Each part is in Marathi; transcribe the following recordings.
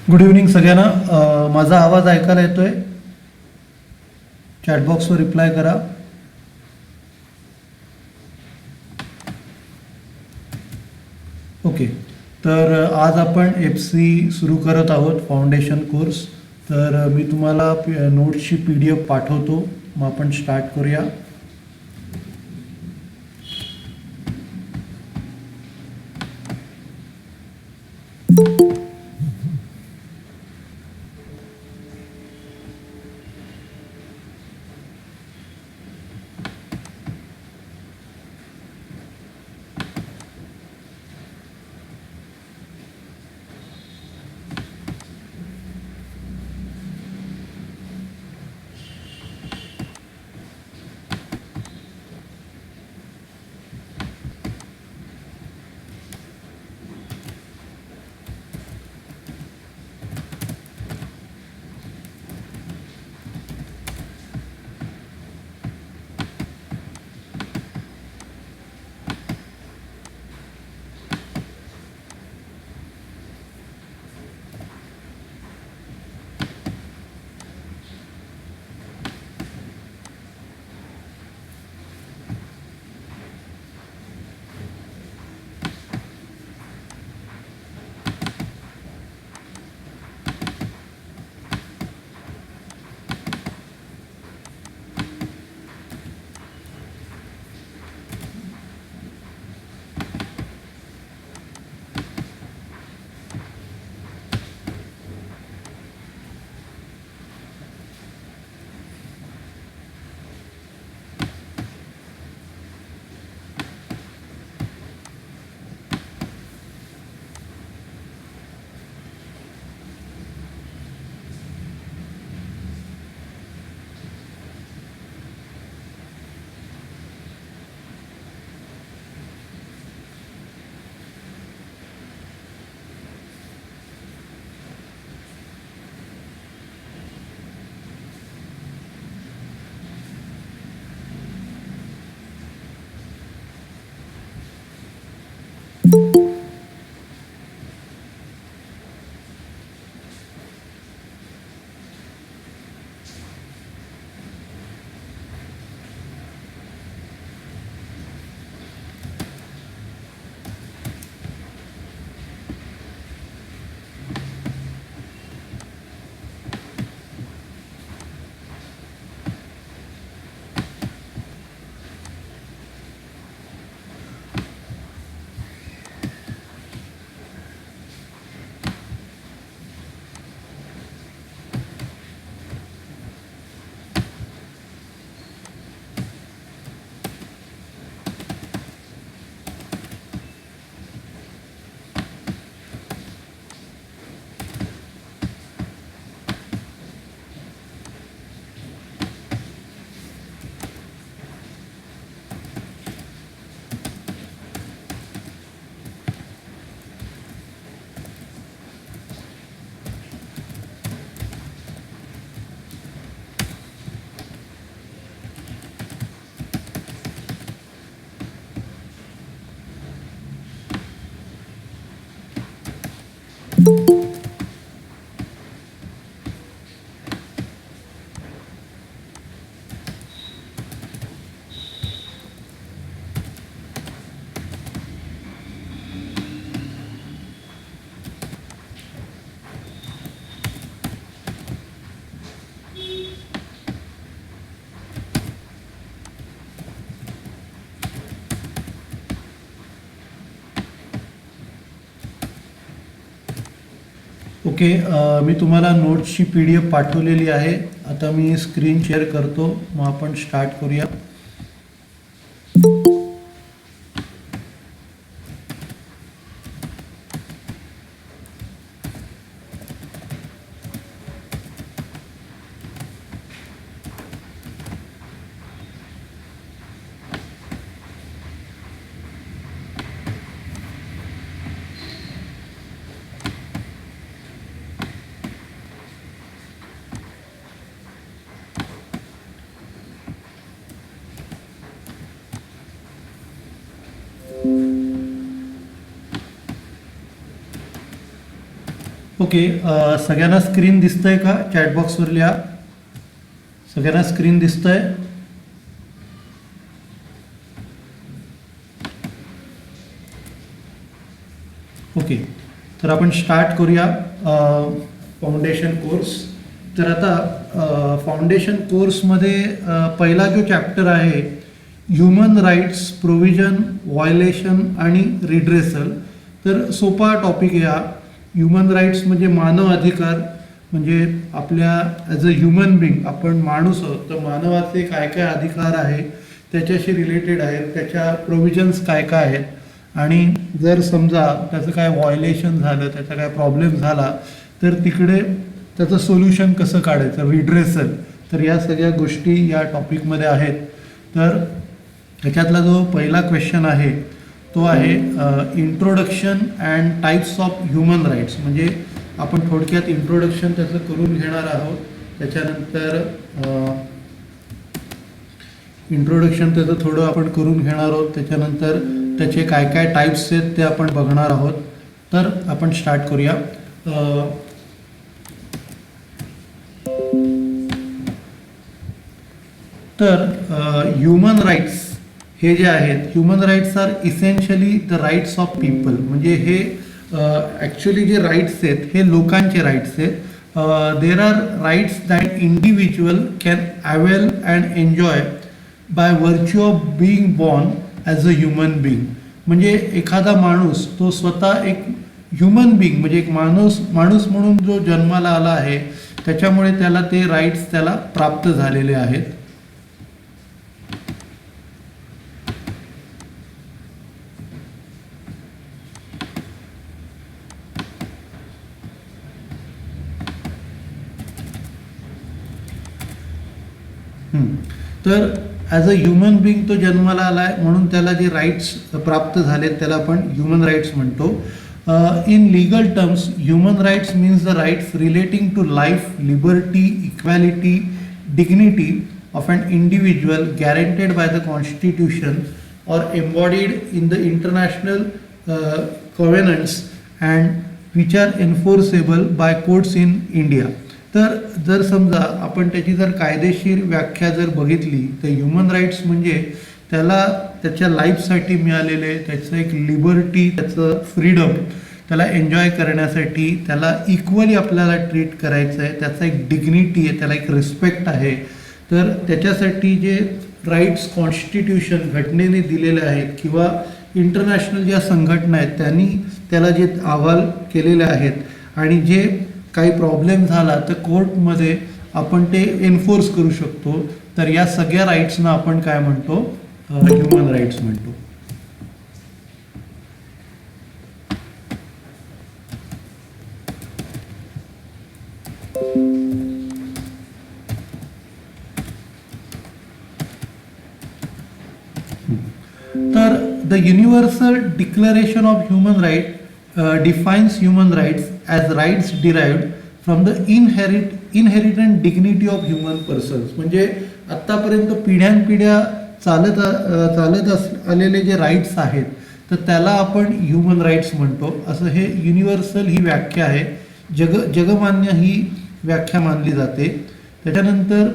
गुड इव्हनिंग सगळ्यांना. माझा आवाज ऐकायला येतोय? चॅटबॉक्सवर रिप्लाय करा. ओके. तर आज आपण FC सुरू करत आहोत, फाउंडेशन कोर्स. तर मी तुम्हाला नोट्सची PDF पाठवतो. मग आपण स्टार्ट करूया. ओके. मी तुम्हाला नोट्सची PDF पाठवलेली आहे. आता मी स्क्रीन शेअर करतो. मग आपण स्टार्ट करूया. ओके, सगळ्यांना स्क्रीन दिसतंय का? चॅटबॉक्सवर लिहा. सगळ्यांना स्क्रीन दिसतंय? ओके, तर आपण स्टार्ट करूया फाउंडेशन कोर्स. तर आता फाउंडेशन कोर्समध्ये पहिला जो चॅप्टर आहे ह्युमन राईट्स प्रोव्हिजन, व्हायोलेशन आणि रिड्रेसल. तर सोपा टॉपिक आहे हा. ह्युमन राईट्स म्हणजे मानव अधिकार, म्हणजे आपल्या ॲज अ ह्युमन बिंग आपण माणूस आहोत, तर मानवाचे काय काय अधिकार आहे त्याच्याशी रिलेटेड आहेत, त्याच्या प्रोव्हिजन्स काय काय आहेत, आणि जर समजा त्याचं काय व्हायोलेशन झालं, त्याचा काय प्रॉब्लेम झाला, तर तिकडे त्याचं सोल्युशन कसं काढायचं, रिड्रेसल. तर या सगळ्या गोष्टी या टॉपिकमध्ये आहेत. तर त्याच्यातला जो पहिला क्वेश्चन आहे तो आहे introduction and types of human rights. म्हणजे आपण थोडक्यात इंट्रोडक्शन त्याचं करून घेणार आहोत. त्याच्यानंतर इंट्रोडक्शन त्याचं थोडं आपण करून घेणार आहोत. त्याच्यानंतर त्याचे काय काय टाईप्स आहेत ते आपण बघणार आहोत. तर आपण स्टार्ट करूया. तर ह्युमन राईट्स हे जे आहेत, human rights are essentially the rights of people. म्हणजे हे ॲक्च्युली जे राईट्स आहेत हे लोकांचे राईट्स आहेत. There are rights that individual can avail and enjoy by virtue of being born as a human being. म्हणजे एखादा माणूस तो स्वतः एक ह्युमन बीइंग म्हणजे एक माणूस म्हणून जो जन्माला आला आहे, त्याच्यामुळे त्याला ते राईट्स त्याला प्राप्त झालेले आहेत. तर ॲज अ ह्युमन बिंग तो जन्माला आला आहे म्हणून त्याला जे राईट्स प्राप्त झालेत त्याला आपण ह्युमन राईट्स म्हणतो. In legal terms human rights means the rights relating to life, liberty, equality, dignity of an individual guaranteed by the constitution or embodied in the international covenants and which are enforceable by courts in India. तर जर समजा आपण त्याची जर कायदेशीर व्याख्या जर बघितली तर ह्युमन राईट्स म्हणजे त्याला त्याच्या लाईफसाठी मिळालेले त्याचं एक लिबर्टी, त्याचं फ्रीडम, त्याला एन्जॉय करण्यासाठी त्याला इक्वली आपल्याला ट्रीट करायचं आहे, त्याचा एक डिग्निटी आहे, त्याला एक रिस्पेक्ट आहे. तर त्याच्यासाठी जे राईट्स कॉन्स्टिट्यूशन घटनेने दिलेले आहेत किंवा इंटरनॅशनल ज्या संघटना आहेत त्यांनी त्याला जे अहवाल केलेले आहेत आणि जे काही प्रॉब्लेम झाला तर कोर्टमध्ये आपण ते एन्फोर्स करू शकतो. तर या सगळ्या राईट्सना आपण काय म्हणतो, ह्युमन राईट्स म्हणतो. तर the universal declaration of human right defines human rights as rights derived from the inherent dignity of human persons. म्हणजे आत्तापर्यंत पिढ्यानपिढ्या चालत आलेले जे राईट्स आहेत तर त्याला आपण ह्युमन राईट्स म्हणतो. असं हे युनिव्हर्सल ही व्याख्या आहे, जगमान्य ही व्याख्या मानली जाते. त्याच्यानंतर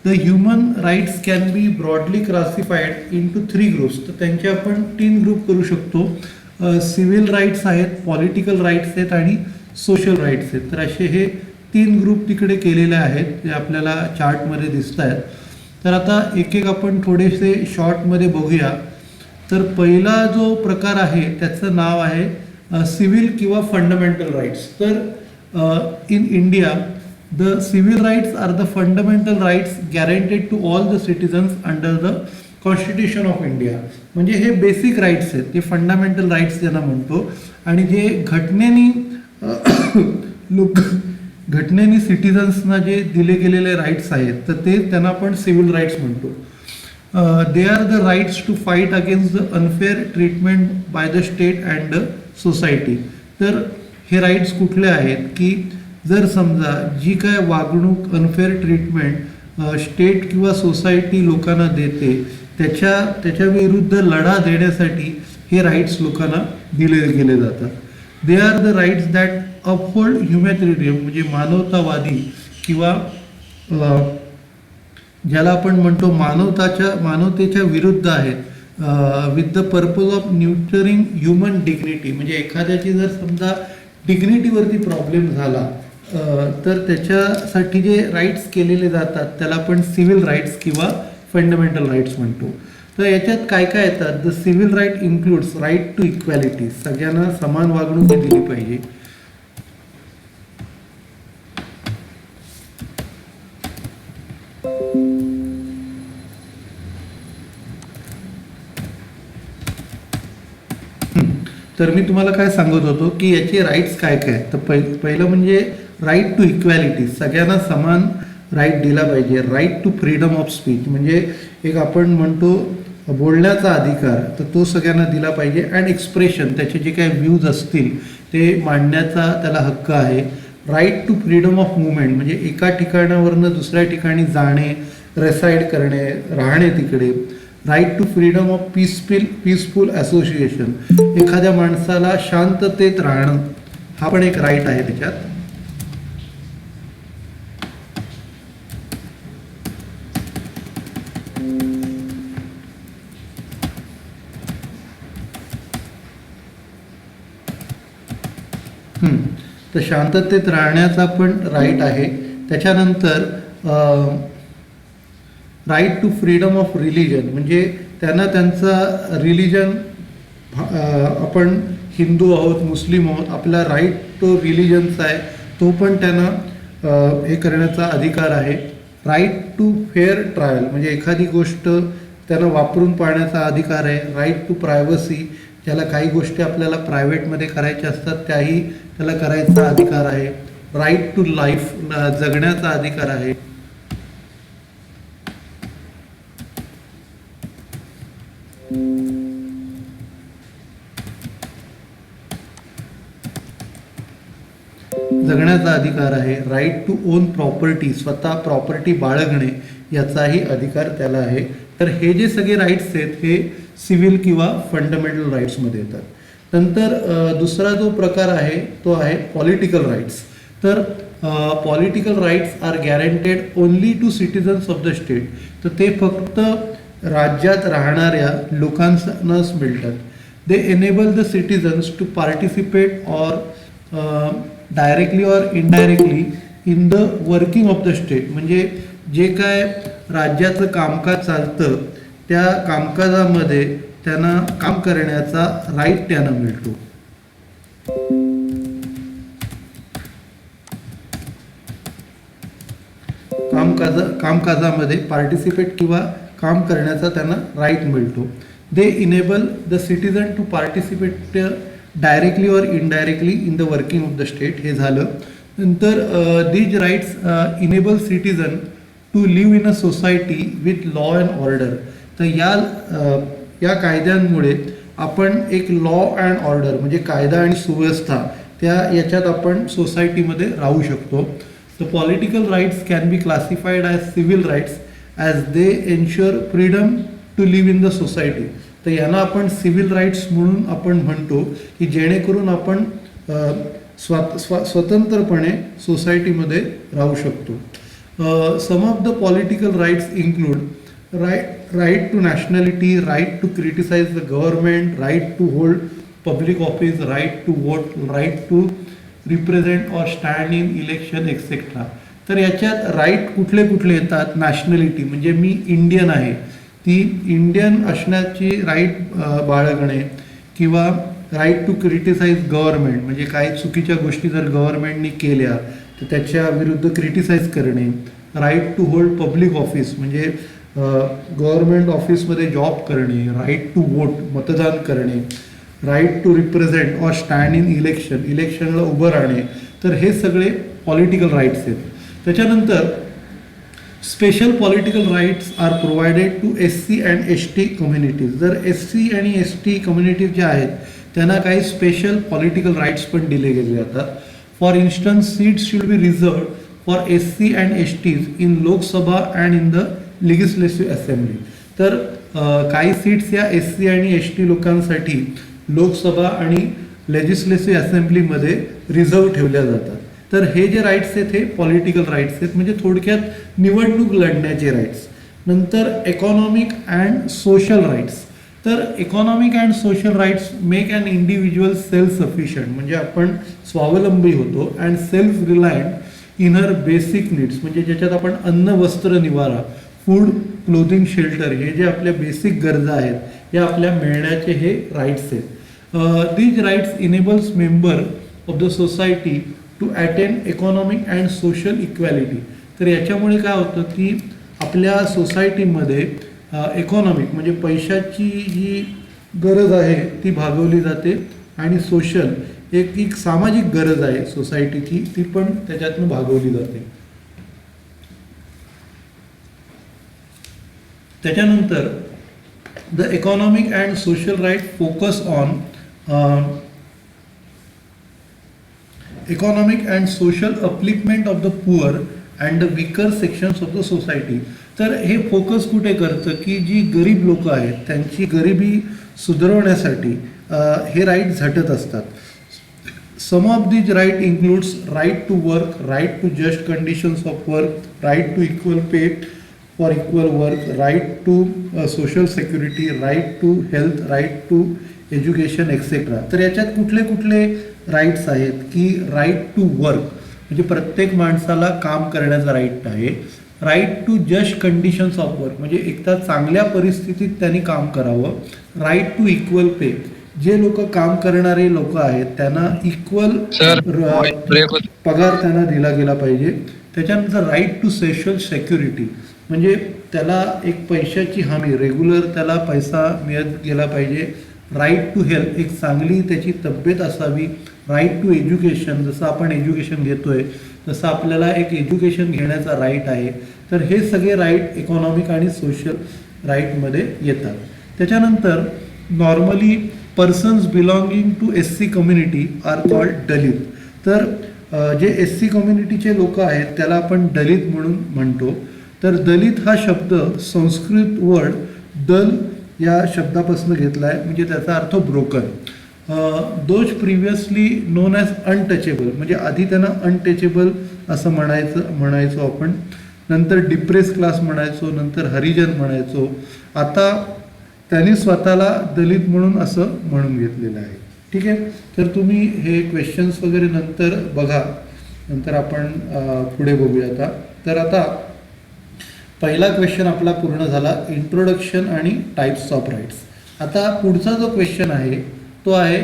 the human rights can be broadly classified into 3 groups. तर त्यांचे आपण 3 ग्रुप करू शकतो. सिव्हिल राईट्स आहेत, पॉलिटिकल राईट्स आहेत आणि सोशल राईट्स आहेत. तर असे हे 3 ग्रुप तिकडे केलेले आहेत, ते आपल्याला चार्टमध्ये दिसत आहेत. तर आता एक एक आपण थोडेसे शॉर्टमध्ये बघूया. तर पहिला जो प्रकार आहे त्याचं नाव आहे सिव्हिल किंवा फंडामेंटल राईट्स. तर in India the civil rights are the fundamental rights guaranteed to all the citizens under the constitution of India. म्हणजे हे बेसिक राईट्स आहेत, ते फंडामेंटल राईट्स ज्यांना म्हणतो. आणि जे घटनेनी सिटिझन्सना जे दिले गेलेले राईट्स आहेत तर ते त्यांना आपण सिव्हिल राईट्स म्हणतो. They are the rights to fight against the unfair treatment by the state and the society. तर हे राईट्स कुठले आहेत की जर समजा जी काय वागणूक, अनफेअर ट्रीटमेंट स्टेट किंवा सोसायटी लोकांना देते त्याच्या विरुद्ध लढा देण्यासाठी हे राईट्स लोकांना दिले गेले जातात. They are the rights that uphold humanitarian म्हणजे मानवतावादी किंवा ज्याला आपण म्हणतो मानवतेच्या विरुद्ध आहेत with the purpose of neutering human dignity. म्हणजे एखाद्याची जर समजा डिग्निटीवरती प्रॉब्लेम झाला तर त्याच्यासाठी जे राईट्स केलेले जातात त्याला आपण सिव्हिल राईट्स किंवा फंडामेंटल राईट्स म्हणतो. तर याच्यात काय काय येतात? The civil right includes right to equality, सगळ्यांना समान वागणूक दिली पाहिजे. तर मी तुम्हाला काय सांगत होतो की याचे राईट्स काय काय. तर पहिलं म्हणजे राईट टू इक्वॅलिटी, सगळ्यांना समान राईट दिला पाहिजे. Right to freedom of speech म्हणजे एक आपण म्हणतो बोलण्याचा अधिकार, तर तो सगळ्यांना दिला पाहिजे. अँड एक्सप्रेशन, त्याचे जे काही व्ह्यूज असतील ते मांडण्याचा त्याला हक्क आहे. Right to freedom of movement म्हणजे एका ठिकाणावरनं दुसऱ्या ठिकाणी जाणे, रेसाईड करणे, राहणे तिकडे. Right to freedom of peaceful association, एखाद्या माणसाला शांततेत राहणं हा पण एक राईट आहे त्याच्यात. तर शांततेत राहण्याचा पण राईट आहे. त्याच्यानंतर right to freedom of religion म्हणजे त्यांना त्यांचा रिलिजन, आपण हिंदू आहोत, मुस्लिम आहोत, आपला राईट तो रिलिजनचा आहे तो पण त्यांना हे करण्याचा अधिकार आहे. राईट टू फेअर ट्रायल म्हणजे एखादी गोष्ट त्यांना वापरून पाहण्याचा अधिकार आहे. राईट टू प्रायव्हसी, ज्याला काही गोष्टी आपल्याला प्रायव्हेटमध्ये करायच्या असतात त्याही त्याला करायचा अधिकार आहे. राईट टू लाईफ, जगण्याचा अधिकार आहे. जगण्याचा अधिकार आहे. राईट टू ओन प्रॉपर्टी, स्वतः प्रॉपर्टी बाळगणे याचाही अधिकार त्याला आहे. तर हे जे सगळे राईट्स आहेत हे सिव्हिल किंवा फंडामेंटल राईट्समध्ये येतात. नंतर दुसरा जो प्रकार आहे तो आहे पॉलिटिकल राईट्स. तर political rights are guaranteed only to citizens of the state. तर ते फक्त राज्यात राहणाऱ्या लोकांनाच मिळतात. They enable the citizens to participate or directly or indirectly in the working of the state. म्हणजे जे काय राज्याचं कामकाज चालतं त्या कामकाजामध्ये त्यांना काम करण्याचा राईट त्यांना मिळतो. कामकाजामध्ये पार्टिसिपेट किंवा काम करण्याचा त्यांना राईट मिळतो. They enable the citizen to participate directly or indirectly in the working of the state. हे झालं. नंतर these rights enable citizen to live in a society with law and order. तर या कायद्यांमुळे आपण एक लॉ अँड ऑर्डर म्हणजे कायदा आणि सुव्यवस्था याच्यात आपण सोसायटीमध्ये राहू शकतो. The political rights can be classified as civil rights as they ensure freedom to live in the society. तर यांना आपण सिव्हिल राईट्स म्हणून आपण म्हणतो की जेणेकरून आपण स्वतंत्रपणे सोसायटीमध्ये राहू शकतो. Some of the political rights include right to nationality, right to criticize the government, right to hold public office, right to vote, right to represent or stand in election etc. तर याच्यात राईट कुठले कुठले येतात? नॅशनॅलिटी म्हणजे मी इंडियन आहे, ती इंडियन असण्याची राईट बाळगणे. किंवा राईट टू क्रिटिसाइज गव्हर्नमेंट म्हणजे काही चुकीच्या गोष्टी जर गव्हर्नमेंटनी केल्या तर त्याच्या विरुद्ध क्रिटिसाइज करणे. Right to hold public office म्हणजे गव्हर्नमेंट ऑफिसमध्ये जॉब करणे. राईट टू वोट मतदान करणे. Right to represent or stand in इलेक्शनला उभं राहणे. तर हे सगळे पॉलिटिकल राईट्स आहेत. त्याच्यानंतर special political rights are provided to SC and ST communities. जर SC आणि ST कम्युनिटीज ज्या आहेत त्यांना काही स्पेशल पॉलिटिकल राईट्स पण दिले गेले जातात. For instance seats should be reserved for SC and STs in Lok Sabha and in the legislative assembly. तर काही सीट्स या SC आणि ST लोकांसाठी लोकसभा आणि लेजिस्लेटिव्ह असेंब्लीमध्ये रिझर्व ठेवल्या जातात. तर हे जे राईट्स आहेत हे पॉलिटिकल राईट्स आहेत, म्हणजे थोडक्यात निवडणूक लढण्याचे राईट्स. नंतर इकॉनॉमिक अँड सोशल राईट्स. तर economic and social rights make an individual self sufficient, म्हणजे आपण स्वावलंबी होतो, and self reliant in her basic needs, म्हणजे ज्याच्यात आपण अन्न वस्त्र निवारा, फूड क्लोथिंग शेल्टर, हे जे आपल्या बेसिक गरजा आहेत या आपल्या मिळण्याचे हे राईट्स आहेत. These rights enables member of the society to attain economic and social equality. तर याच्यामुळे काय होतं की आपल्या सोसायटीमध्ये इकॉनॉमिक म्हणजे पैशाची जी गरज आहे ती भागवली जाते, आणि सोशल एक सामाजिक गरज आहे सोसायटीची, ती पण त्याच्यातून भागवली जाते. त्याच्यानंतर the economic and social right focus on economic and social upliftment of the poor and the weaker sections of the society. तर हे फोकस कुठे करतं की जी गरीब लोक आहेत त्यांची गरिबी सुधारवण्यासाठी हे राईट झटत असतात. Some of these right includes right to work, right to just conditions of work, right to equal pay for equal work, right to social security, right to health, right to education etcetera. तर याच्यात कुठले कुठले राईट्स आहेत की राईट टू वर्क म्हणजे प्रत्येक माणसाला काम करण्याचा राईट आहे. Right to just conditions of work म्हणजे एकदा चांगल्या परिस्थितीत त्यांनी काम करावं. राईट टू इक्वल पे, जे लोक काम करणारे लोक आहेत त्यांना इक्वल पगार त्यांना दिला गेला पाहिजे. त्याच्यानंतर राईट टू सोशल सिक्युरिटी म्हणजे त्याला एक पैशाची हमी, रेग्युलर त्याला पैसा मिळत गेला पाहिजे. राईट टू हेल्थ, एक चांगली त्याची तब्येत असावी. राईट टू एज्युकेशन, जसं आपण एज्युकेशन घेतोय तसं आपल्याला एक एज्युकेशन घेण्याचा राईट आहे. तर हे सगळे राईट इकॉनॉमिक आणि सोशल राईटमध्ये येतात. त्याच्यानंतर normally persons belonging to SC community are called Dalit. तर जे SC कम्युनिटीचे लोक आहेत त्याला आपण दलित म्हणून म्हणतो. तर दलित हा शब्द संस्कृत वर्ड दल या शब्दापासून घेतला आहे, म्हणजे त्याचा अर्थ broken. Those previously non as untouchable म्हणजे आधी त्यांना अनटचेबल असं म्हणायचो आपण. नंतर डिप्रेस क्लास म्हणायचो, नंतर हरिजन म्हणायचो. आता त्यांनी स्वतःला दलित म्हणून असं म्हणून घेतलेलं आहे. ठीक आहे. तर तुम्ही हे क्वेश्चन्स वगैरे नंतर बघा, नंतर आपण पुढे बघूया. तर आता पहिला क्वेश्चन आपला पूर्ण झाला, इंट्रोडक्शन आणि टाईप्स ऑफ राईट्स. आता पुढचा जो क्वेश्चन आहे तो आहे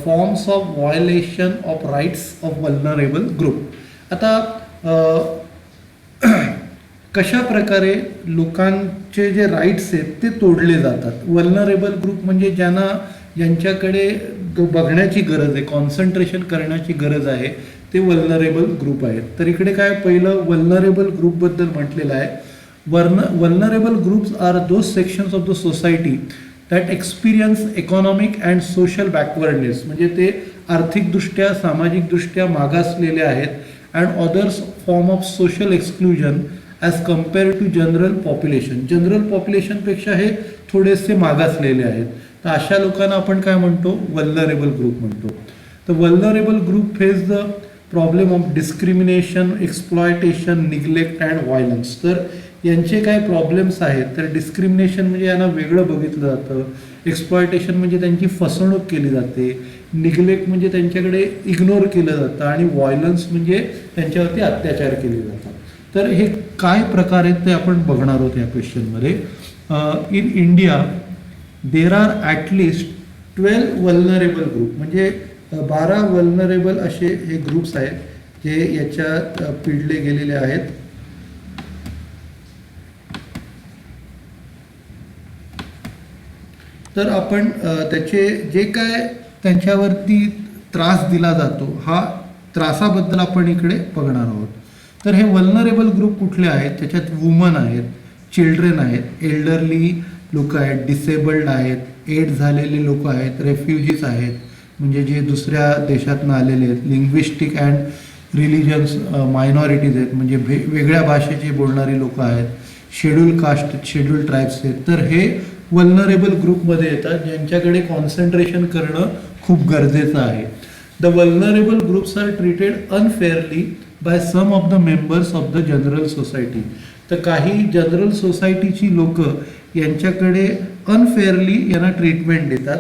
forms of violation of rights of vulnerable group. आता कशा प्रकारे लोकांचे जे राईट्स आहेत ते तोडले जातात. वल्नरेबल ग्रुप म्हणजे ज्यांच्याकडे बघण्याची गरज आहे, कॉन्सन्ट्रेशन करण्याची गरज आहे, ते वल्नरेबल ग्रुप आहेत. तर इकडे काय पहिलं वल्नरेबल ग्रुपबद्दल म्हटलेलं आहे. Vulnerable groups are those sections of the society that experience economic and social backwardness म्हणजे ते आर्थिकदृष्ट्या सामाजिकदृष्ट्या मागासलेले आहेत. And others form of social exclusion as compare to general population. General पॉप्युलेशनपेक्षा हे थोडेसे मागासलेले आहेत. तर अशा लोकांना आपण काय म्हणतो, वल्नरेबल ग्रुप म्हणतो. तर vulnerable group face the problem of discrimination, exploitation, neglect and violence. तर यांचे काय प्रॉब्लेम्स आहेत, तर डिस्क्रिमिनेशन म्हणजे यांना वेगळं बघितलं जातं, एक्सप्लॉयटेशन म्हणजे त्यांची फसवणूक केली जाते, निग्लेक्ट म्हणजे त्यांच्याकडे इग्नोर केलं जातं, आणि व्हायलन्स म्हणजे त्यांच्यावरती अत्याचार केले जातात. तर हे काय प्रकार आहेत ते आपण बघणार आहोत या क्वेश्चनमध्ये. In India there are at least 12 vulnerable group म्हणजे 12 वल्नरेबल असे हे ग्रुप्स आहेत जे याच्यात पिडले गेलेले आहेत. तर आपण त्याचे जे काय त्यांच्यावरती त्रास दिला जातो हा त्रासाबद्दल आपण इकडे बघणार आहोत. तर हे वल्नरेबल ग्रुप कुठले आहेत, त्याच्यात वुमन आहेत, चिल्ड्रन आहेत, एल्डरली लोक आहेत, डिसेबल्ड आहेत, एड्स झालेले लोक आहेत, रेफ्युजीज आहेत म्हणजे जे दुसऱ्या देशातनं आलेले आहेत, लिंग्विस्टिक अँड रिलिजन्स मायनॉरिटीज आहेत म्हणजे वेगळ्या भाषेचे बोलणारी लोक आहेत, शेड्यूल कास्ट, शेड्यूल ट्राईब्स आहेत. तर हे वल्नरेबल ग्रुपमध्ये येतात, ज्यांच्याकडे कॉन्सन्ट्रेशन करणं खूप गरजेचं आहे. The vulnerable groups are treated unfairly by some of the members of the general society. तर काही जनरल सोसायटीची लोक यांच्याकडे अनफेअरली यांना ट्रीटमेंट देतात.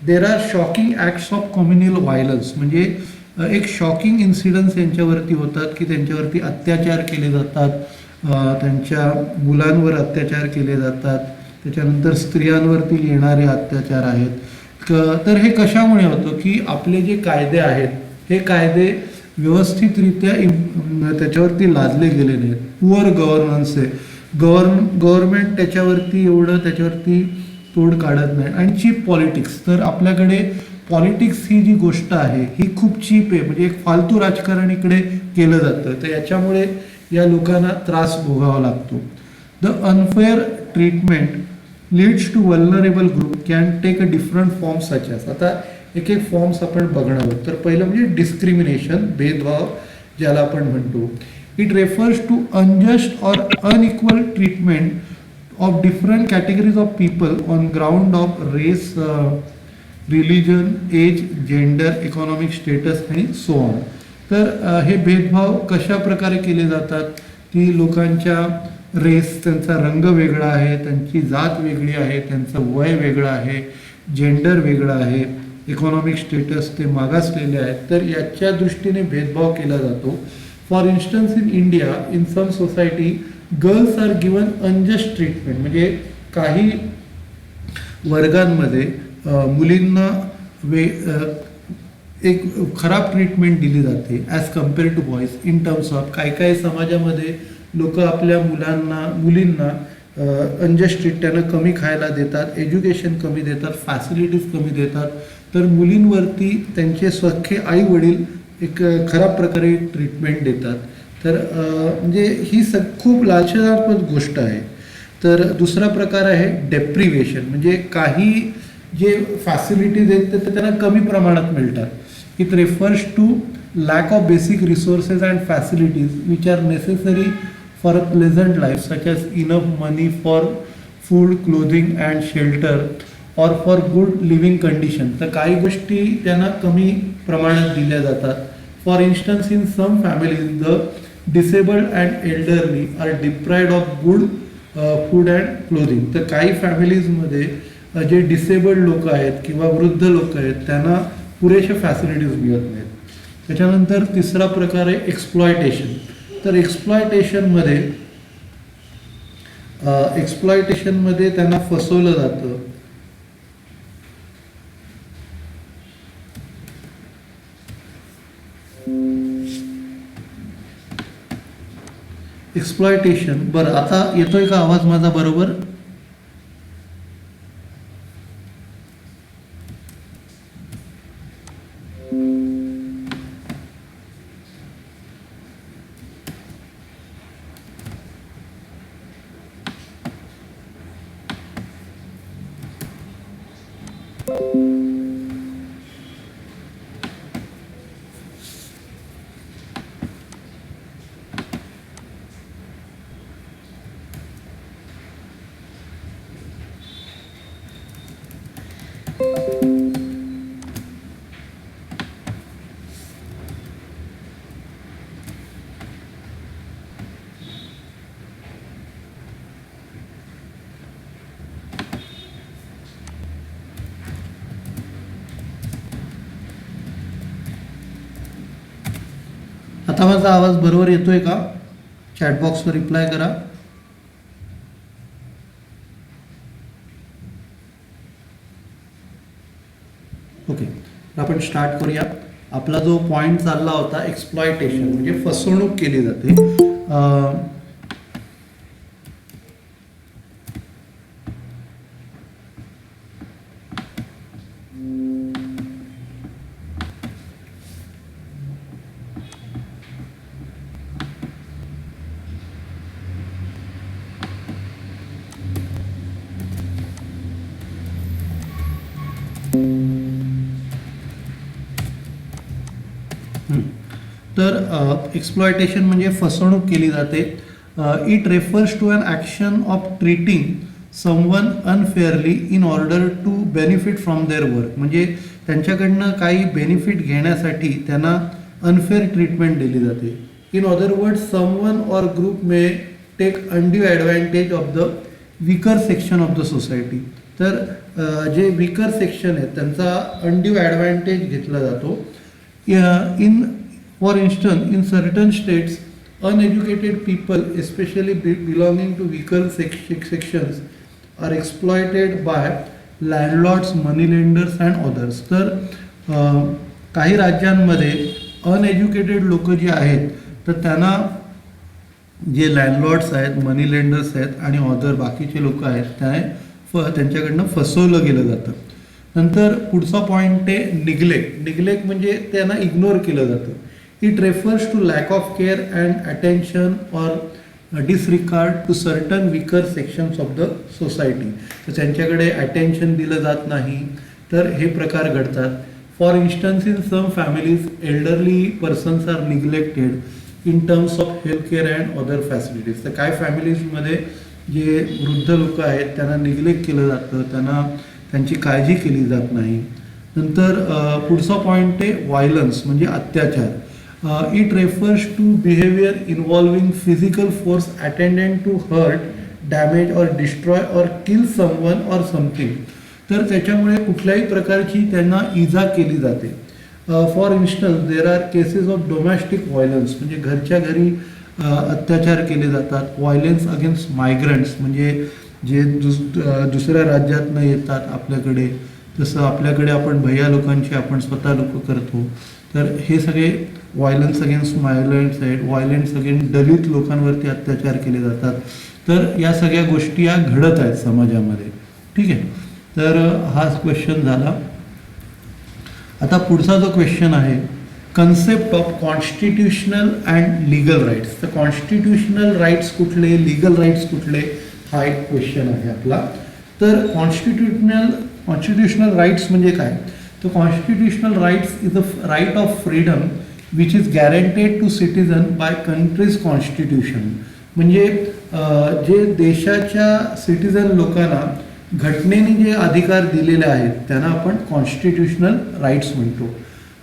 There are shocking acts of communal violence, म्हणजे एक शॉकिंग इन्सिडन्स यांच्यावरती होतात की त्यांच्यावरती अत्याचार केले जातात, त्यांच्या मुलांवर अत्याचार केले जातात, त्याच्यानंतर स्त्रियांवरती येणारे अत्याचार आहेत. तर हे कशामुळे होतं की आपले जे कायदे आहेत हे कायदे व्यवस्थितरित्या त्याच्यावरती लादले गेले नाहीत. पुअर गव्हर्नन्स आहे, गव्हर्नमेंट त्याच्यावरती तोड काढत नाही. आणि चीप पॉलिटिक्स, तर आपल्याकडे पॉलिटिक्स ही जी गोष्ट आहे ही खूप चीप आहे, म्हणजे एक फालतू राजकारण इकडे केलं जातं. तर याच्यामुळे या लोकांना त्रास भोगावा लागतो. The unfair treatment leads to vulnerable group can take a different forms such as. आता एक एक फॉर्म्स आपण बघणार आहोत. तर पहिलं म्हणजे डिस्क्रिमिनेशन, भेदभाव ज्याला आपण म्हणतो. It refers to unjust or unequal treatment of different categories of people on ground of race, religion, age, gender, economic status आणि so on. तर हे भेदभाव कशा प्रकारे केले जातात की लोकांच्या रेस, त्यांचा रंग वेगळा आहे, त्यांची जात वेगळी आहे, त्यांचं वय वेगळं आहे, जेंडर वेगळं आहे, इकॉनॉमिक स्टेटस ते मागासलेले आहेत. तर याच्या दृष्टीने भेदभाव केला जातो. For instance in India, in some society girls are given unjust treatment, म्हणजे काही वर्गांमध्ये मुलींना एक खराब ट्रीटमेंट दिली जाते as compare to boys. In terms of काही समाजामध्ये लोक आपल्या मुलींना अनजस्ट त्यानं कमी खायला देतात, एज्युकेशन कमी देतात, फॅसिलिटीज कमी देतात. तर मुलींवरती त्यांचे सख्खे आई वडील एक खराब प्रकारे ट्रीटमेंट देतात. तर म्हणजे ही खूप लाछेदार गोष्ट आहे. तर दुसरा प्रकार आहे डेप्रिवेशन, म्हणजे काही जे फॅसिलिटीज आहेत ते त्यांना कमी प्रमाणात मिळतात. It refers to lack of basic resources and facilities which are necessary for a pleasant life, such as enough money for food, clothing and shelter or for good living condition. तर काही गोष्टी त्यांना कमी प्रमाणात दिल्या जातात. For instance, in some families the disabled and elderly are deprived of good food and clothing. तर काही फॅमिलीजमध्ये जे डिसेबल्ड लोक आहेत किंवा वृद्ध लोक आहेत त्यांना पुरेशा फॅसिलिटीज मिळत नाहीत. त्याच्यानंतर तिसरा प्रकार आहे एक्सप्लॉयटेशन. तर एक्सप्लॉयटेशनमध्ये त्यांना फसवलं जातं. एक्सप्लॉयटेशन. बरं, आता येतोय का आवाज माझा बरोबर? आता माझा आवाज बरोबर येतोय का? चॅटबॉक्सवर रिप्लाय करा. ओके, आपण स्टार्ट करूया. आपला जो पॉइंट चालला होता एक्सप्लॉयटेशन, म्हणजे फसवणूक केली जाते. तर एक्सप्लॉयटेशन म्हणजे फसवणूक केली जाते. It refers to an action of treating someone unfairly in order to benefit from their work. म्हणजे त्यांच्याकडनं काही बेनिफिट घेण्यासाठी त्यांना अनफेअर ट्रीटमेंट दिली जाते. In other word, someone or group may take undue advantage of the weaker section of the society. तर जे विकर सेक्शन आहे त्यांचा अनड्यू ॲडव्हान्टेज घेतला जातो. In for instance, in certain states uneducated people, especially belonging to weaker sections, are exploited by landlords, money lenders and others. तर काही राज्यांमध्ये अनएज्युकेटेड लोक जे आहेत तर त्यांना जे लँडलॉर्ड्स आहेत, मनी लेंडर्स आहेत आणि अदर बाकीचे लोक आहेत त्यांच्याकडनं फसवलं गेलं जातं. नंतर पुढचा पॉईंट आहे निग्लेक्ट. निग्लेक्ट म्हणजे त्यांना इग्नोर केलं जातं. It refers to lack of care and attention or disregard to certain weaker sections of the society. तर त्यांच्याकडे अटेन्शन दिलं जात नाही, तर हे प्रकार घडतात. For instance, in some families elderly persons are neglected in terms of health care and other facilities. तर काय फॅमिलीजमध्ये जे वृद्ध लोक आहेत त्यांना निग्लेक्ट केलं जातं, त्यांची काळजी केली जात नाही. नंतर पुढचा पॉईंट आहे व्हायलन्स म्हणजे अत्याचार. It refers to behavior involving physical force attendant to hurt, damage or destroy or kill someone or something. तर त्याच्यामुळे कुठल्याही प्रकारची त्यांना इजा केली जाते. For instance, there are cases of domestic violence म्हणजे घरच्या घरी अत्याचार केले जातात. व्हायलन्स अगेन्स्ट मायग्रंट्स म्हणजे जे दुसऱ्या राज्यातनं येतात आपल्याकडे, जसं आपल्याकडे आपण भैया लोकांची आपण स्वतः लोक करतो. तर हे सगळे व्हायलन्स अगेन्स्ट मायलंट्स आहेत. व्हायलन्स अगेन्स्ट दलित लोकांवरती अत्याचार केले जातात. तर या सगळ्या गोष्टी या घडत आहेत समाजामध्ये. ठीक आहे, तर हा क्वेश्चन झाला. आता पुढचा जो क्वेश्चन आहे, concept of constitutional and legal rights. तर कॉन्स्टिट्यूशनल राईट्स कुठले, लिगल राईट्स कुठले, हा एक क्वेश्चन आहे आपला. तर कॉन्स्टिट्यूशनल राईट्स म्हणजे काय, तर constitutional rights is a right of freedom which is guaranteed to citizen by country's constitution. म्हणजे जे देशाच्या सिटीजन लोकांना घटनेने जे अधिकार दिलेले आहेत त्यांना आपण कॉन्स्टिट्यूशनल राईट्स म्हणतो.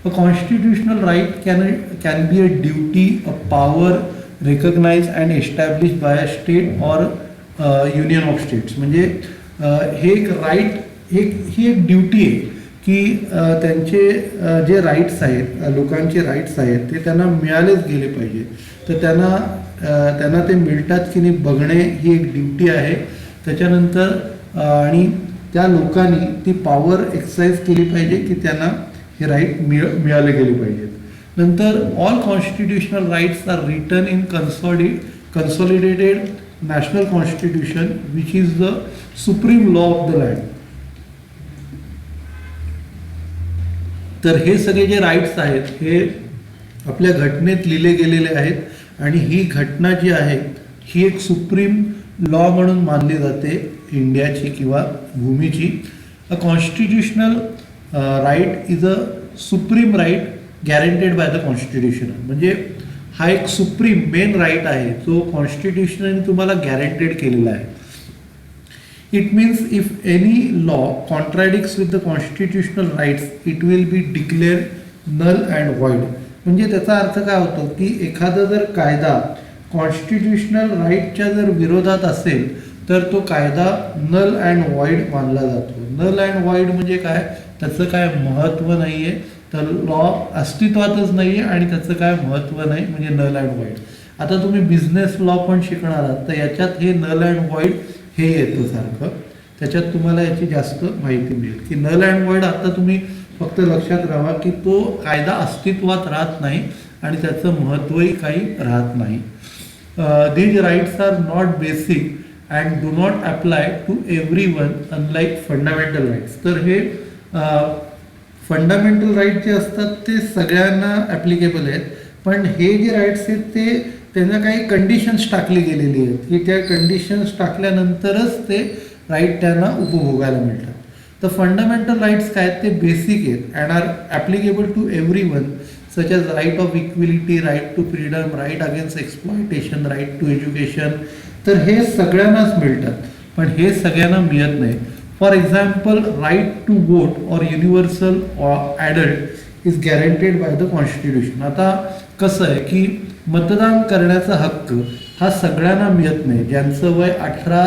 A constitutional right can be a duty, a power recognise and establish by a state or union of states. म्हणजे हे एक राईट, ही एक ड्युटी आहे की त्यांचे जे राईट्स आहेत, लोकांचे राईट्स आहेत ते त्यांना मिळालेच गेले पाहिजे. तर त्यांना ते मिळतात की नाही बघणे ही एक ड्युटी आहे. त्याच्यानंतर आणि त्या लोकांनी ती पॉवर एक्सरसाइज केली पाहिजे की त्यांना हे राईट मिळाले गेले पाहिजेत. नंतर all constitutional rights are written in consolidated national constitution which is the supreme law of the land. तर हे सगळे जे राईट्स आहेत हे आपल्या घटनेत लिहिले गेलेले आहेत आणि ही घटना जी आहे ही एक सुप्रीम लॉ म्हणून मानली जाते इंडियाची किंवा भूमीची. A constitutional right is a supreme right guaranteed by the constitution. म्हणजे हा एक सुप्रीम मेन राईट आहे जो कॉन्स्टिट्यूशनने तुम्हाला गॅरंटेड केलेला आहे. It means if any law contradicts with the constitutional rights, it will be declared null and void. म्हणजे त्याचा अर्थ काय होतो की एखादा जर कायदा कॉन्स्टिट्यूशनल राईटच्या जर विरोधात असेल तर तो कायदा नल अँड वॉइड मानला जातो. नल अँड वॉइड म्हणजे काय, त्याचं काय महत्त्व नाही आहे, तर लॉ अस्तित्वातच नाही आहे आणि त्याचं काय महत्त्व नाही, म्हणजे नल अँड वॉइड. आता तुम्ही बिझनेस लॉ पण शिकणार आहात तर याच्यात हे नल अँड वॉइड हे येतं सारखं, त्याच्यात तुम्हाला याची जास्त माहिती मिळेल की नल अँड वॉइड. आता तुम्ही फक्त लक्षात राहा की तो कायदा अस्तित्वात राहत नाही आणि त्याचं महत्त्वही काही राहत नाही. These rights are not basic and do not apply to everyone unlike fundamental rights. तर हे फंडामेंटल राईट जे असतात ते सगळ्यांना ॲप्लिकेबल आहेत, पण हे जे राईट्स आहेत ते त्यांना काही कंडिशन्स टाकली गेलेली आहेत की त्या कंडिशन्स टाकल्यानंतरच ते राईट त्यांना उपभोगायला मिळतात. तर फंडामेंटल राईट्स काय आहेत ते बेसिक आहेत and are applicable to everyone, such as right of equality, right to freedom, right against exploitation, right to education. तर हे सगळ्यांनाच मिळतात. पण हे सगळ्यांना मिळत नाही. For example, right to vote और universal adult is guaranteed by the constitution. आता कसं आहे की मतदान करण्याचा हक्क हा सगळ्यांना मिळत नाही. ज्यांचं वय 18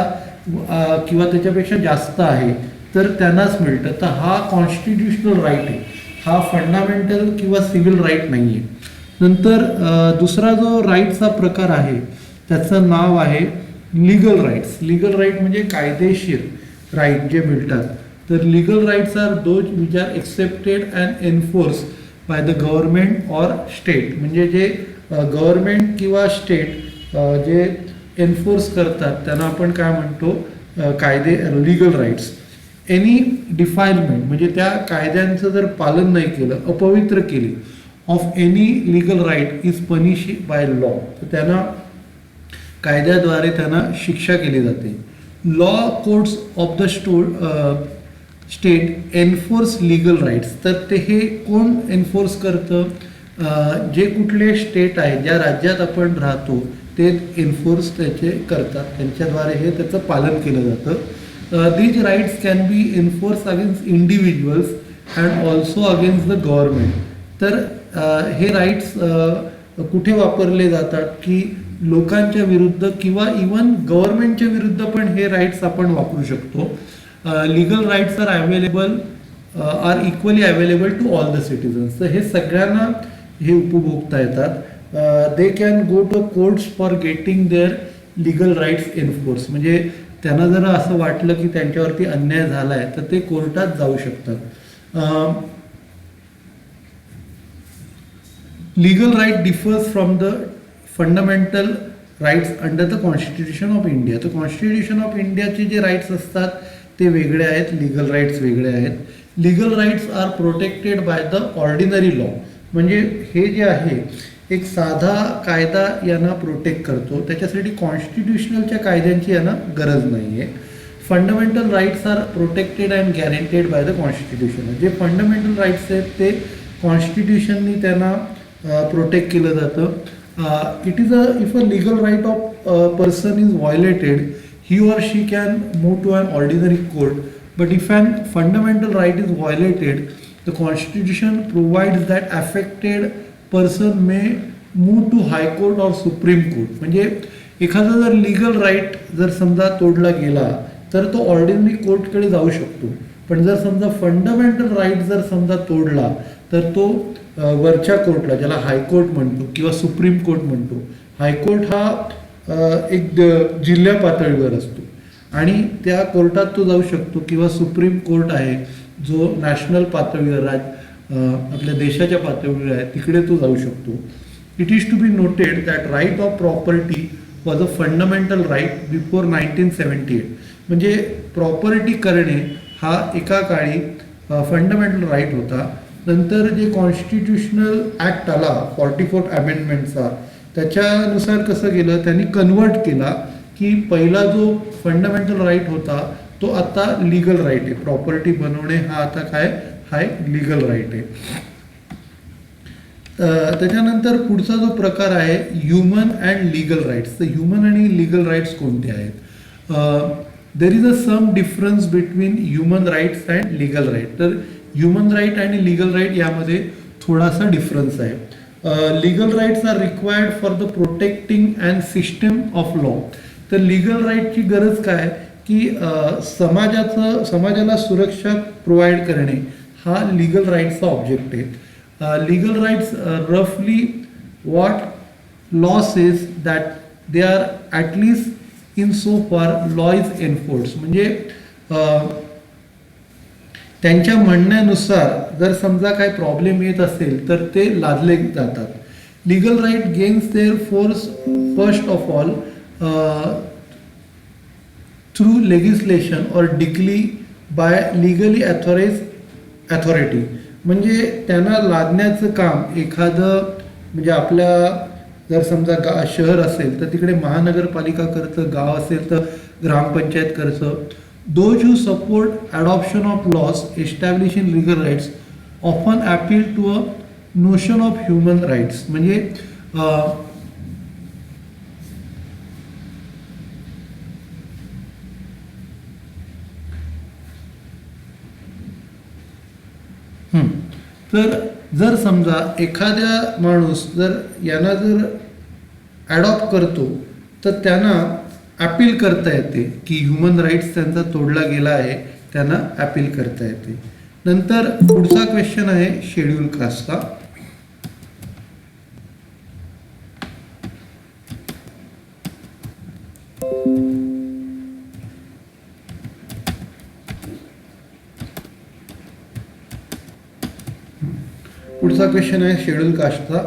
किंवा त्याच्यापेक्षा जास्त आहे तर त्यांनाच मिळतं. तर हा कॉन्स्टिट्युशनल राईट आहे, हा फंडामेंटल किंवा सिव्हिल राईट नाही आहे. नंतर दुसरा जो राईटचा प्रकार आहे त्याचं नाव आहे लिगल राईट्स. लिगल राईट म्हणजे कायदेशीर राईट जे मिळतात. तर legal rights are those which are accepted and enforce by the government or state. म्हणजे जे गव्हर्नमेंट किंवा स्टेट जे एन्फोर्स करतात त्यांना आपण काय म्हणतो कायदे, लिगल राईट्स. एनी डिफाईलमेंट म्हणजे त्या कायद्यांचं जर पालन नाही केलं, अपवित्र केली, of any legal right is punish by law. तर त्यांना कायद्याद्वारे त्यांना शिक्षा केली जाते. Law courts of the state enforce legal rights. तर ते हे कोण एन्फोर्स करतं? जे कुठले स्टेट आहे, ज्या राज्यात आपण राहतो ते एन्फोर्स त्याचे करतात, त्यांच्याद्वारे हे त्याचं पालन केलं जातं. These rights can be enforce against individuals and also against the government. तर हे राईट्स कुठे वापरले जातात की लोकांच्या विरुद्ध किंवा इवन गव्हर्नमेंटच्या विरुद्ध पण हे राईट्स आपण वापरू शकतो. Legal rights are available are equally available to all the citizens. तर हे सगळ्यांना हे उपभोगता येतात. They can go to courts for getting their legal rights enforce. म्हणजे त्यांना जर असं वाटलं की त्यांच्यावरती अन्याय झाला आहे तर ते कोर्टात जाऊ शकतात. Legal right differs from the fundamental rights under the constitution of India. तर कॉन्स्टिट्यूशन ऑफ इंडियाचे जे राईट्स असतात ते वेगळे आहेत, लिगल राईट्स वेगळे आहेत. Legal rights are protected by the ordinary law. म्हणजे हे जे आहे एक साधा कायदा यांना प्रोटेक्ट करतो, त्याच्यासाठी कॉन्स्टिट्युशनलच्या कायद्यांची यांना गरज नाही आहे. Fundamental rights are protected and guaranteed by the constitution. जे फंडामेंटल राईट्स आहेत ते कॉन्स्टिट्यूशननी त्यांना प्रोटेक्ट केलं जातं. It is if a legal right of person is violated, he or she can move to an ordinary court. But if an fundamental right is violated, the constitution provides that affected person may move to high court or supreme court. म्हणजे एखादा जर लिगल राईट जर समजा तोडला गेला तर तो ऑर्डिनरी कोर्टकडे जाऊ शकतो. पण जर समजा फंडामेंटल राईट जर समजा तोडला तर तो वरच्या कोर्टला, ज्याला हायकोर्ट म्हणतो किंवा सुप्रीम कोर्ट म्हणतो. हायकोर्ट हा एक जिल्हा पातळीवर असतो आणि त्या कोर्टात तो जाऊ शकतो, किंवा सुप्रीम कोर्ट आहे जो नॅशनल पातळीवर आपल्या देशाच्या पातळीवर आहे, तिकडे तो जाऊ शकतो. It is to be noted that right of property was a fundamental right before 1978. म्हणजे प्रॉपर्टी करणे हा एका काळी फंडामेंटल राईट होता. नंतर जे कॉन्स्टिट्युशनल ॲक्ट आला 44th अमेंडमेंटचा, त्याच्यानुसार कसं केलं, त्यांनी कन्वर्ट केला की पहिला जो फंडामेंटल राईट होता तो आता लिगल राईट आहे. प्रॉपर्टी बनवणे हा आता काय हा लिगल राईट आहे. त्याच्यानंतर पुढचा जो प्रकार आहे ह्युमन अँड लिगल राईट्स. तर ह्युमन आणि लिगल राईट्स कोणते आहेत? There is a some difference between human rights and legal right. तर ह्युमन राईट आणि लिगल राईट यामध्ये थोडासा डिफरन्स आहे. Legal rights are required for the protecting and system of law. तर लिगल राईटची गरज काय की समाजाला सुरक्षा प्रोव्हाइड करणे हा लिगल राईट्सचा ऑब्जेक्ट आहे. लिगल राईट्स रफली what law says that they are at least in so फार लॉ इज एन्फोर्स. म्हणजे त्यांच्या म्हणण्यानुसार जर समजा काही प्रॉब्लेम येत असेल तर ते लादले जातात. Legal right gains their force first of all through legislation or decree bye legally authority. म्हणजे त्यांना लादण्याचं काम एखादं, म्हणजे आपल्या जर समजा शहर असेल तर तिकडे महानगरपालिका करतं, गाव असेल तर ग्रामपंचायत करतं. Those who support adoption of laws establishing legal rights often appeal to a notion of human rights. म्हणजे हं. तर जर समजा एखाद्या माणूस जर यांना जर ॲडॉप्ट करतो तर त्यांना अपील करता येते की ह्युमन राईट्स त्यांचा तोडला गेला आहे, त्यांना अपील करता येते. नंतर पुढचा क्वेश्चन आहे शेड्यूल कास्टचा. पुढचा क्वेश्चन आहे शेड्यूल कास्टचा.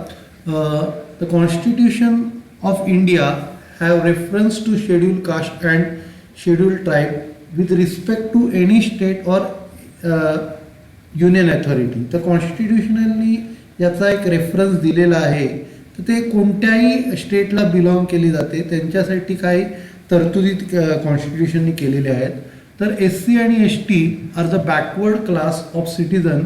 The constitution of India have reference to schedule caste and schedule tribe with respect to any state or union authority. तर कॉन्स्टिट्यूशनली याचा एक रेफरन्स दिलेला आहे, तर ते कोणत्याही स्टेटला बिलॉंग केली जाते, त्यांच्यासाठी काही तरतुदी कॉन्स्टिट्यूशनने केलेल्या आहेत. तर SC आणि ST are the backward class of citizen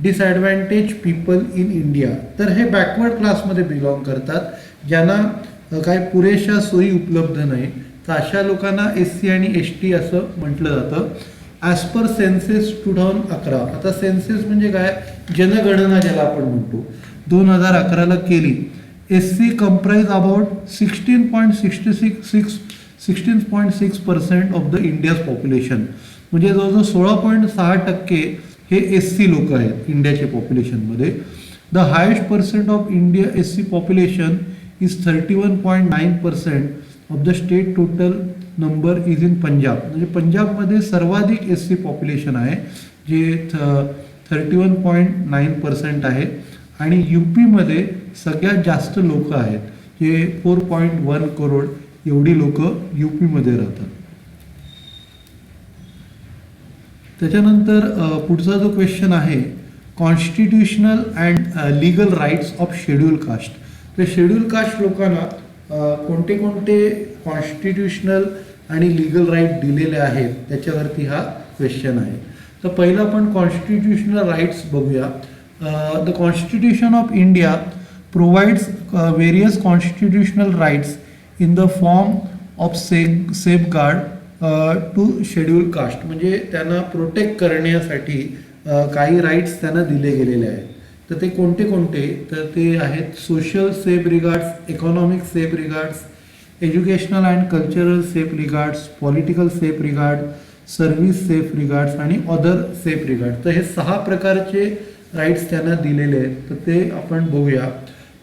disadvantage people in India. तर हे बॅकवर्ड क्लासमध्ये बिलॉंग करतात, ज्यांना काही पुरेशा सोयी उपलब्ध नाही. तर अशा लोकांना SC आणि ST असं म्हटलं जातं. As per census 2011. आता सेन्सेस म्हणजे काय, जनगणना ज्याला आपण म्हणतो, 2011ला केली. SC comprise about 16.6% of the India's population. म्हणजे जवळजवळ 16.6% हे SC लोक आहेत इंडियाच्या पॉप्युलेशनमध्ये. The highest percent of India SC population is 31.9% of the state total number is in Punjab. म्हणजे पंजाबमध्ये सर्वाधिक SC पॉप्युलेशन आहे, जे 31.9% आहे. आणि UPमध्ये सगळ्यात जास्त लोक आहेत, जे 4.1 करोड एवढी लोक UPमध्ये राहतात. त्याच्यानंतर पुढचा जो क्वेश्चन आहे constitutional and legal rights of schedule caste. तर शेड्यूल कास्ट लोकांना कोणते कोणते कॉन्स्टिट्यूशनल आणि लीगल राईट दिलेले आहेत त्याच्यावरती हा क्वेश्चन आहे. तर पहिलं आपण कॉन्स्टिट्यूशनल राईट्स बघूया. The constitution of India provides various constitutional rights in the form of safeguard to schedule caste. म्हणजे त्यांना प्रोटेक्ट करण्यासाठी काही राईट्स त्यांना दिले गेलेले आहेत. तर ते कोणते कोणते, तर ते आहेत social safe regards, economic safe regards, educational and cultural safe regards, political safe regard, service safe regards आणि अदर सेफ रिगार्ड. तर हे 6 प्रकारचे राईट्स त्यांना दिलेले आहेत. तर ते आपण बघूया.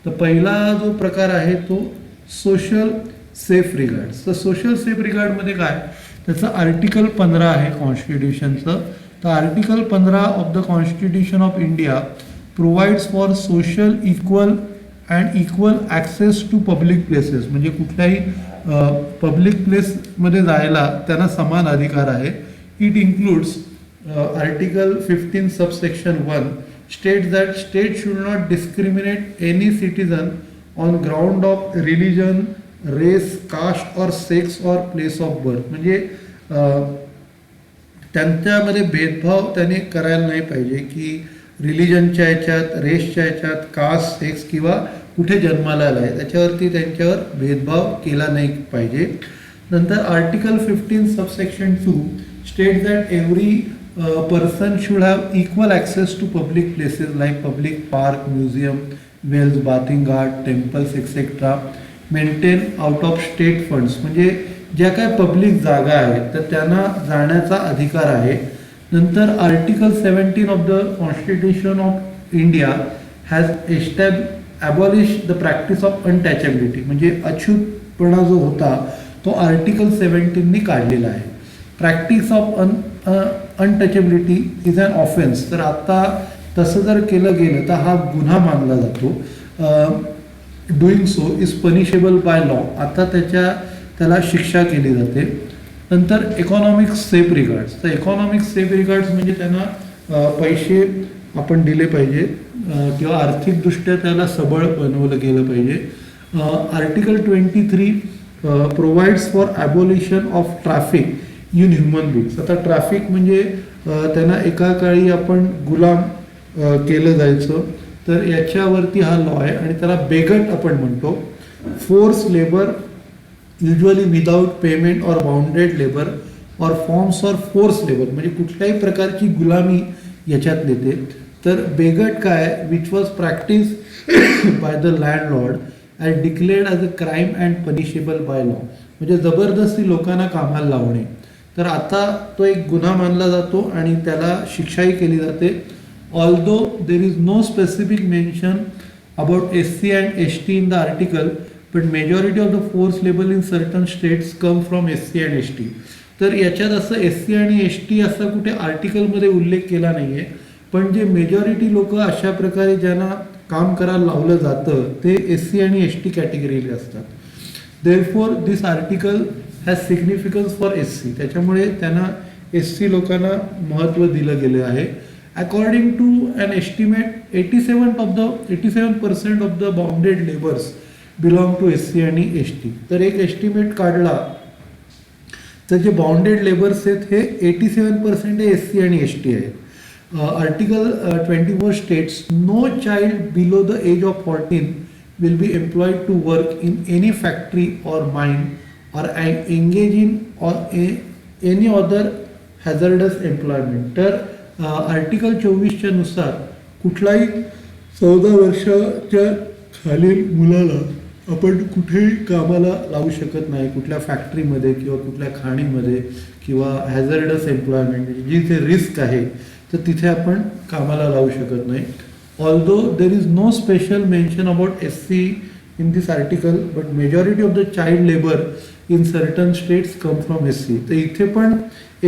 तर पहिला जो प्रकार आहे तो सोशल सेफ रिगार्ड्स. तर सोशल सेफ रिगार्डमध्ये काय, त्याचं आर्टिकल 15 आहे कॉन्स्टिट्यूशनचं. तर article 15 of the constitution of India provides for social equal access to public places. म्हणजे कुठल्याही पब्लिक प्लेसमध्ये जायला त्यांना समान अधिकार आहे. It includes article 15 subsection 1 states that state should not discriminate any citizen on ground of religion, race, caste और सेक्स और प्लेस ऑफ बर्थ. म्हणजे त्यांच्यामध्ये भेदभाव त्याने करायला नाही पाहिजे की रिलिजनच्या ह्याच्यात, रेसच्या ह्याच्यात, कास्ट, सेक्स किंवा कुठे जन्माला आला आहे त्याच्यावरती त्यांच्यावर भेदभाव केला नाही पाहिजे. नंतर article 15 subsection 2 state that every person should have equal access to public places like public park, museum, wells, bathing guard, temples etcetera maintain out of state funds. म्हणजे ज्या काय पब्लिक जागा आहेत तर त्यांना जाण्याचा अधिकार आहे. नंतर article 17 of the constitution of India has abolish the practice of untouchability. म्हणजे अछूतपणा जो होता तो आर्टिकल 17नी काढलेला आहे. Practice of untouchability is an offence. तर आता तसं जर केलं गेलं तर हा गुन्हा मानला जातो. Doing so is punishable by law. आता त्याला शिक्षा केली जाते. नंतर इकॉनॉमिक सेफ रिगार्ड्स. तर इकॉनॉमिक सेफ रिगार्ड्स म्हणजे त्यांना पैसे आपण दिले पाहिजे किंवा आर्थिकदृष्ट्या त्याला सबळ बनवलं गेलं पाहिजे. Article 23 provides for abolition of traffic in human beings. आता ट्रॅफिक म्हणजे त्यांना एका काळी आपण गुलाम केलं जायचं, तर याच्यावरती हा लॉ आहे आणि त्याला बेगट आपण म्हणतो. Force labour usually without payment और बाउंडेड लेबर और फॉर्म्स और फोर्स लेबर. म्हणजे कुठल्याही प्रकारची गुलामी याच्यात येते. तर बेगट काय, which was practice by the landlord and declared as a crime and punishable by law. म्हणजे जबरदस्ती लोकांना कामाला लावणे. तर आता तो एक गुन्हा मानला जातो आणि त्याला शिक्षाही केली जाते. Although there is no specific mention about SC and ST in the article, but majority of the force labour in certain states come from SC and ST. तर याच्यात असं SC आणि ST असा कुठे आर्टिकलमध्ये उल्लेख केला नाही आहे, पण जे मेजॉरिटी लोक अशा प्रकारे ज्यांना काम करायला लावलं जातं ते SC आणि ST कॅटेगरीले असतात. Therefore this article has significance for SC. त्याच्यामुळे त्यांना SC लोकांना महत्त्व दिलं गेलं आहे. According to an estimate 87% of the bounded labours belong to SC आणि ST. तर एक एस्टिमेट काढला तर जे बाउंडेड लेबर्स आहेत हे 87% SC आणि ST आहेत. Article 24 states no child below the age of 14 will be employed to work in any factory or mine or engage in or any other hazardous employment. तर आर्टिकल 24च्या नुसार कुठलाही 14 वर्षाच्या खालील मुलाला आपण कुठेही कामाला लावू शकत नाही, कुठल्या फॅक्टरीमध्ये किंवा कुठल्या खाणीमध्ये किंवा हॅझर्डस एम्प्लॉयमेंट जिथे रिस्क आहे तर तिथे आपण कामाला लावू शकत नाही. Although there is no special mention about SC in this article, but majority of the child labor in certain states come from SC. तर इथे पण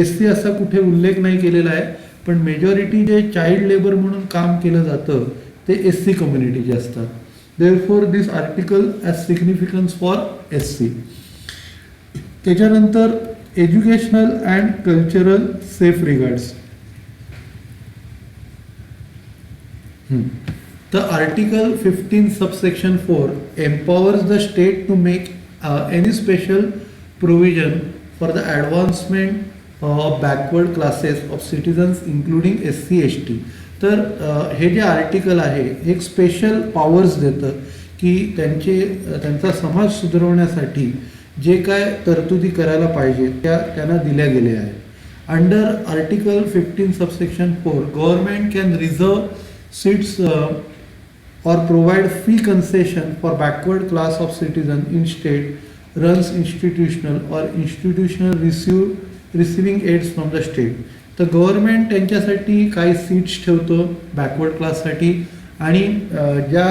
SC असा कुठे उल्लेख नाही केलेला आहे, पण मेजॉरिटी जे चाइल्ड लेबर म्हणून काम केलं जातं ते SC कम्युनिटीचे असतात. Therefore this article has significance for SC. त्याच्यानंतर educational and cultural safe regards. The Article 15 subsection 4 empowers the state to make any special provision for the advancement of backward classes of citizens including SC ST. तर हे जे आर्टिकल आहे एक स्पेशल पॉवर्स देतं की त्यांचा समाज सुधारवण्यासाठी जे काय तरतुदी करायला पाहिजे त्या त्यांना दिल्या गेल्या आहेत. Under article 15 subsection 4 government can reserve seats or provide fee concession for backward class of citizen in state runs institutional or institutional receiving aids from the state. तर गव्हर्नमेंट त्यांच्यासाठी काही सीट्स ठेवतं बॅकवर्ड क्लाससाठी आणि ज्या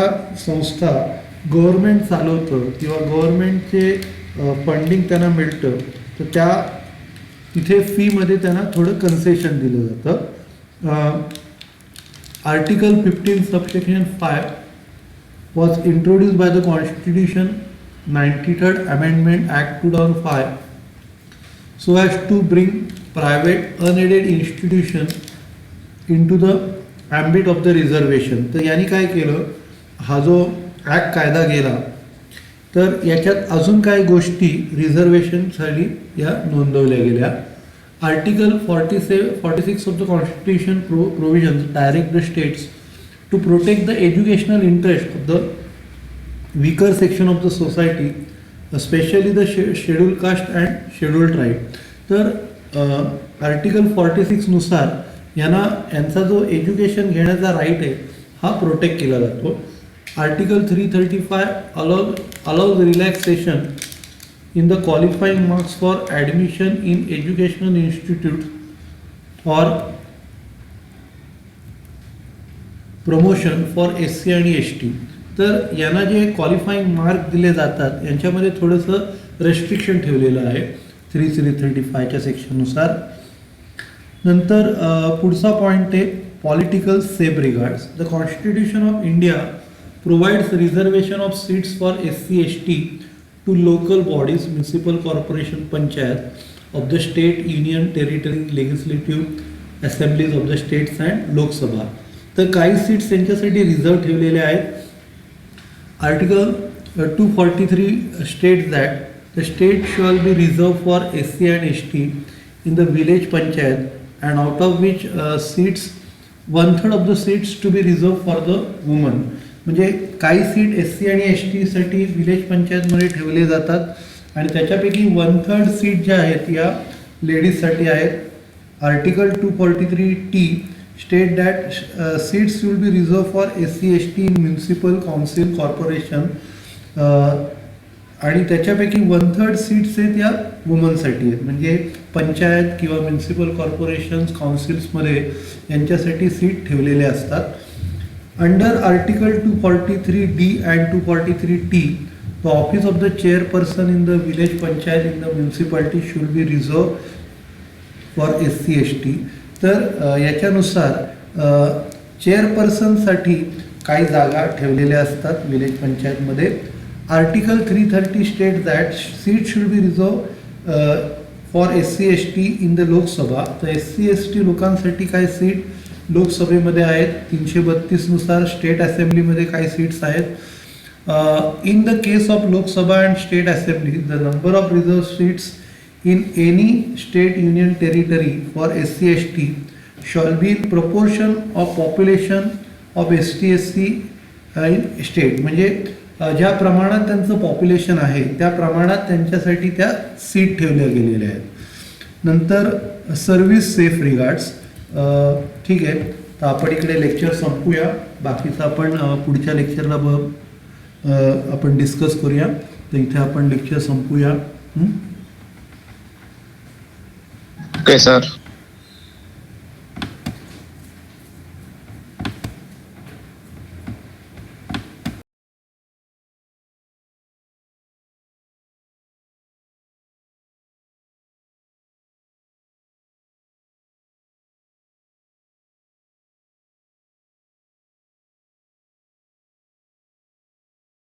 संस्था गव्हर्नमेंट चालवतं किंवा गव्हर्नमेंटचे फंडिंग त्यांना मिळतं तर त्या तिथे फीमध्ये त्यांना थोडं कन्सेशन दिलं जातं. Article 15 subsection 5 was introduced by the Constitution 93rd Amendment Act 2005 so as to bring private unaided institution into the ambit of the reservation. तर यांनी काय केलं, हा जो ॲक्ट कायदा गेला तर याच्यात अजून काही गोष्टी रिझर्वेशनसाठी या नोंदवल्या गेल्या. Article 46 of the Constitution provisions direct the states to protect the educational interest of the weaker section of the society, especially the scheduled caste and scheduled tribe. तर आर्टिकल 46 नुसार यांचा जो एज्युकेशन घेण्याचा राईट आहे हा प्रोटेक्ट केला जातो. Article 335 allows relaxation in the qualifying marks for admission in educational institute or promotion for SC आणि ST. तर यांना जे क्वालिफाईंग मार्क दिले जातात यांच्यामध्ये थोडंसं रेस्ट्रिक्शन ठेवलेलं आहे 335च्या सेक्शननुसार. नंतर पुढचा पॉईंट आहे political safe regards. The constitution of India provides reservation of seats for SC ST to local bodies, municipal corporation, panchayat of the state, union, territory, legislative assemblies of the states and Lok Sabha. तर काही सीट्स त्यांच्यासाठी रिझर्व ठेवलेल्या आहेत. Article 243 states that the state shall be reserved for SC and ST in the village panchayat and out of which seats 1/3 of the seats to be reserved for the women. म्हणजे काही सीट SC आणि ST साठी विलेज पंचायतमध्ये ठेवले जातात आणि त्याच्यापैकी 1/3 सीट ज्या आहेत या लेडीजसाठी आहेत. Article 243T state that seats will be reserved for SC/ST in municipal council corporation, आणि त्याच्यापैकी 1/3 सीट्स आहेत या वुमनसाठी आहेत. म्हणजे पंचायत किंवा म्युन्सिपल कॉर्पोरेशन्स काउन्सिल्समध्ये यांच्यासाठी सीट ठेवलेले असतात. Under article 243D and 243T, the office of the chairperson in the village panchayat in the municipality should be reserved for SC/ST. तर याच्यानुसार चेअरपर्सनसाठी काही जागा ठेवलेल्या असतात विलेज पंचायतमध्ये. Article 330 state that seat should be reserve for SC/ST in the Lok Sabha. तर SC/ST लोकांसाठी काय सीट लोकसभेमध्ये आहेत. 332 नुसार स्टेट असेंब्लीमध्ये काही सीट्स आहेत. In the case of Lok Sabha and state assembly, the number of reserve seats in any state union territory for SC/ST shall be in proportion of population of ST/SC in state. म्हणजे ज्या प्रमाणात त्यांचं पॉप्युलेशन आहे त्या प्रमाणात त्यांच्यासाठी त्या सीट ठेवल्या गेलेल्या आहेत. नंतर सर्व्हिस सेफ रिगार्ड्स. ठीक आहे, तर आपण इकडे लेक्चर संपूया. बाकीचं आपण पुढच्या लेक्चरला आपण डिस्कस करूया. तर इथे आपण लेक्चर संपूया. Okay, sir.